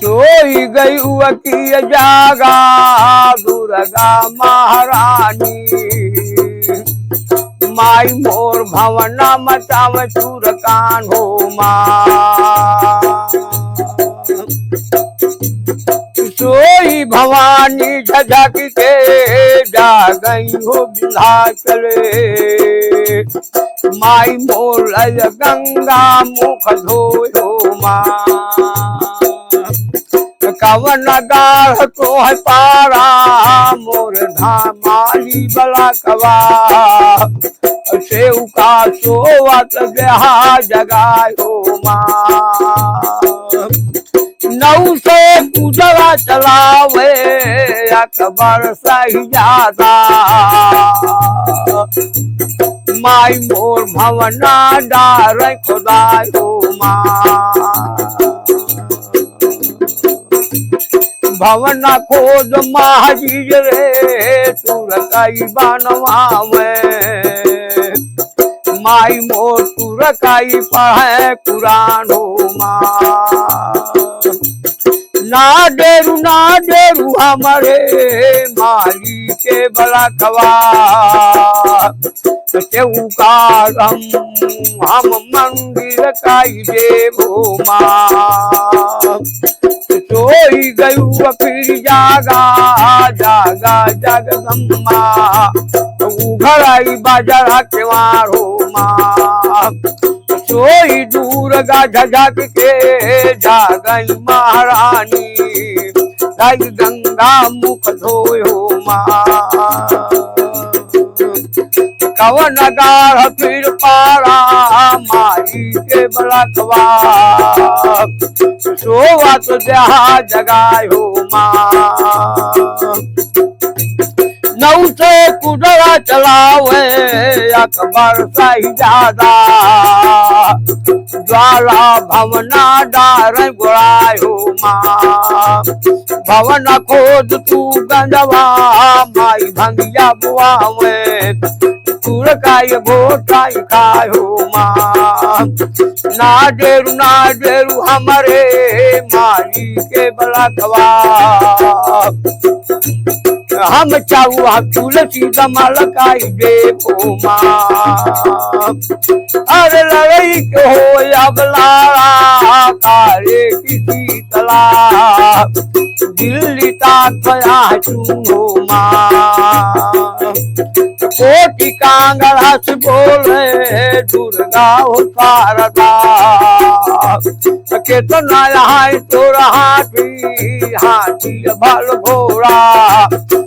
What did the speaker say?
सोई गई की जागा दुर्गा महारानी माई मोर भवना मचाव चूर कान हो माँ सोई भवानी झझक के जा गई हो विंध्याचल माई मोर गंगा मुख धोयो माँ कवन गाढ़ तो है पारा मोर धामाली बला कवा सेव का सोवत बेहा जगायो माँ नौ से पूजवा चलावे अकबर सही जाता माई मोर भवना डार खुदायो माँ भवना खोद महाजीज रे तुरकाई बनवा में माई मोर तुरकाई पढ़े कुरान हो माँ ना डेरू हमारे माली के बला खवा का हम मंदिर काई देवो माँ सोई गयू फिर जागा जागा जगदम्मा उघड़ाई बाजार के मारो माँ सोई दूर गा झझक के जा गई महारानी गई गंगा मुख धोयो माँ कवन गाढ़ फिर पारा माई के बलकवा सोवा तो जहा जगायो माँ नौ से कुदरा चलावे अकबर सही ज्यादा ज्वाला भवना डार गुड़ायो माँ भवन खोद तू गंजवा माई भंगिया बुआवे तुरकाई घोटाई खायो माँ ना डेरू हमारे माली के बलकवा हम चाहू तुलसी दमल काई दे माँ अरे लड़ाई के हो अब लारा कारे किसी तला दिल्ली ताकया चूनो माँ कोटि कांगड़ हस बोले दुर्गा हो शारदा केतना यहाँ तो हाथी भल घोड़ा